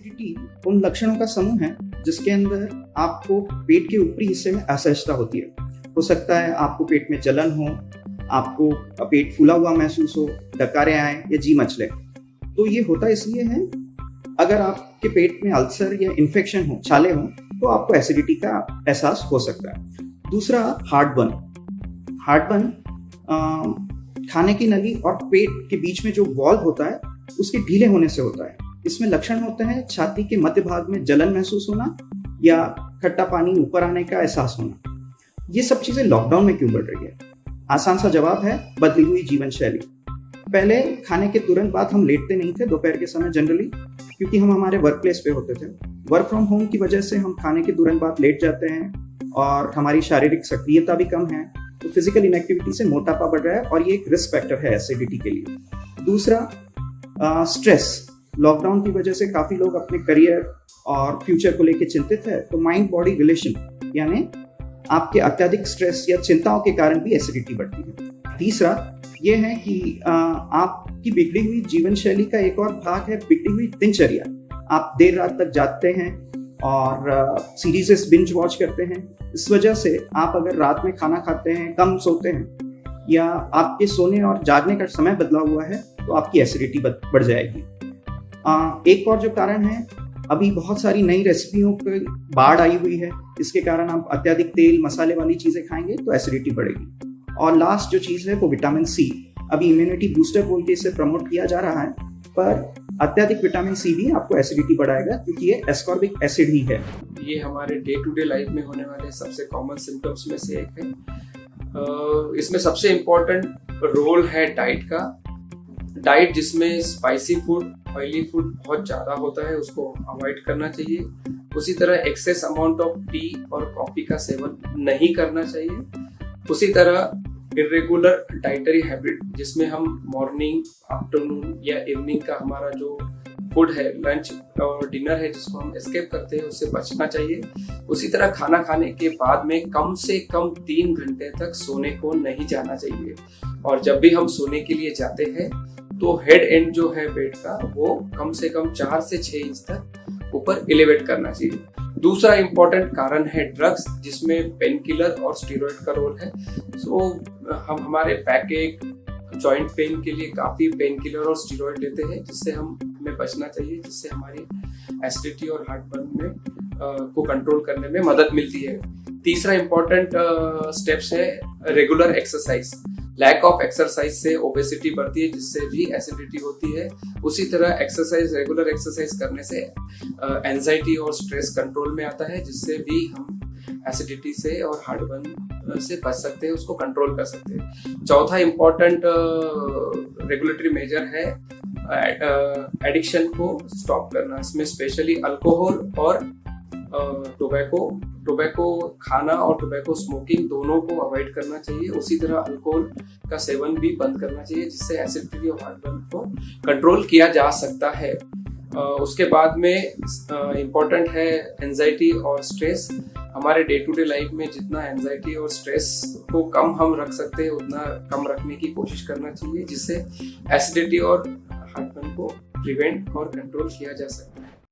Acidity उन लक्षणों का समूह है जिसके अंदर आपको पेट के ऊपरी हिस्से में असहजता होती है। हो सकता है आपको पेट में जलन हो, आपको पेट फूला हुआ महसूस हो, डकारे आए या जी मचले। तो ये होता इसलिए है, अगर आपके पेट में अल्सर या इन्फेक्शन हो, छाले हो, तो आपको एसिडिटी का एहसास हो सकता है। दूसरा, हार्टबर्न। हार्टबर्न खाने की नली और पेट के बीच में जो वॉल्व होता है उसके ढीले होने से होता है। इसमें लक्षण होते हैं छाती के मध्य भाग में जलन महसूस होना या खट्टा पानी ऊपर आने का एहसास होना। ये सब चीजें लॉकडाउन में क्यों बढ़ रही है? आसान सा जवाब है, बदली हुई जीवन शैली। पहले खाने के तुरंत बाद हम लेटते नहीं थे दोपहर के समय जनरली, क्योंकि हम हमारे वर्क प्लेस पे होते थे। वर्क फ्रॉम होम की वजह से हम खाने के तुरंत बाद लेट जाते हैं और हमारी शारीरिक सक्रियता भी कम है, तो फिजिकल इनएक्टिविटी से मोटापा बढ़ रहा है और ये एक रिस्क फैक्टर है एसिडिटी के लिए। दूसरा, स्ट्रेस। लॉकडाउन की वजह से काफी लोग अपने करियर और फ्यूचर को लेकर चिंतित है, तो माइंड बॉडी रिलेशन यानी आपके अत्यधिक स्ट्रेस या चिंताओं के कारण भी एसिडिटी बढ़ती है। तीसरा ये है कि आपकी बिगड़ी हुई जीवन शैली का एक और भाग है बिगड़ी हुई दिनचर्या। आप देर रात तक जागते हैं और सीरीज बिंज वॉच करते हैं। इस वजह से आप अगर रात में खाना खाते हैं, कम सोते हैं या आपके सोने और जागने का समय बदला हुआ है, तो आपकी एसिडिटी बढ़ जाएगी। एक और जो कारण है, अभी बहुत सारी नई रेसिपियों की बाढ़ आई हुई है, इसके कारण आप अत्यधिक तेल मसाले वाली चीजें खाएंगे तो एसिडिटी बढ़ेगी। और लास्ट जो चीज है वो विटामिन सी। अभी इम्यूनिटी बूस्टर बोल के इसे प्रमोट किया जा रहा है, पर अत्यधिक विटामिन सी भी आपको एसिडिटी बढ़ाएगा क्योंकि ये एस्कॉर्बिक एसिड ही है। ये हमारे डे टू डे लाइफ में होने वाले सबसे कॉमन सिम्टम्स में से एक है। इसमें सबसे इम्पोर्टेंट रोल है डाइट का। डाइट जिसमें स्पाइसी फूड, ऑयली फूड बहुत ज़्यादा होता है, उसको अवॉइड करना चाहिए। उसी तरह एक्सेस अमाउंट ऑफ टी और कॉफ़ी का सेवन नहीं करना चाहिए। उसी तरह इरेगुलर डाइटरी हैबिट जिसमें हम मॉर्निंग, आफ्टरनून या इवनिंग का हमारा जो फूड है, लंच और डिनर है, जिसको हम एस्केप करते हैं, उससे बचना चाहिए। उसी तरह खाना खाने के बाद में कम से कम 3 घंटे तक सोने को नहीं जाना चाहिए। और जब भी हम सोने के लिए जाते हैं तो हेड एंड जो है बेड का वो कम से कम 4 से 6 इंच तक ऊपर एलिवेट करना चाहिए। दूसरा इम्पोर्टेंट कारण है ड्रग्स, जिसमें पेन किलर और स्टीरॉयड का रोल है। हम हमारे बैकएक, जॉइंट पेन के लिए काफ़ी पेन किलर और स्टीरॉयड लेते हैं, जिससे हमें बचना चाहिए, जिससे हमारी एसिडिटी और हार्टबर्न में को कंट्रोल करने में मदद मिलती है। तीसरा इम्पोर्टेंट स्टेप्स है regular exercise. Lack of exercise से ओबेसिटी बढ़ती है, जिससे भी एसिडिटी होती है। उसी तरह रेगुलर एक्सरसाइज करने से एंजाइटी और स्ट्रेस कंट्रोल में आता है, जिससे भी हम एसिडिटी से और हार्टबर्न से बच सकते हैं, उसको कंट्रोल कर सकते हैं। चौथा इम्पोर्टेंट रेगुलेटरी मेजर है एडिक्शन को स्टॉप करना। इसमें स्पेशली अल्कोहल और टोबैको खाना और टोबैको स्मोकिंग दोनों को अवॉइड करना चाहिए। उसी तरह अल्कोहल का सेवन भी बंद करना चाहिए, जिससे एसिडिटी और हार्टबर्न को कंट्रोल किया जा सकता है। उसके बाद में इम्पोर्टेंट है एंजाइटी और स्ट्रेस। हमारे डे टू डे लाइफ में जितना एंजाइटी और स्ट्रेस को कम हम रख सकते हैं, उतना कम रखने की कोशिश करना चाहिए, जिससे एसिडिटी और हार्टबर्न को प्रिवेंट और कंट्रोल किया जा सकता है।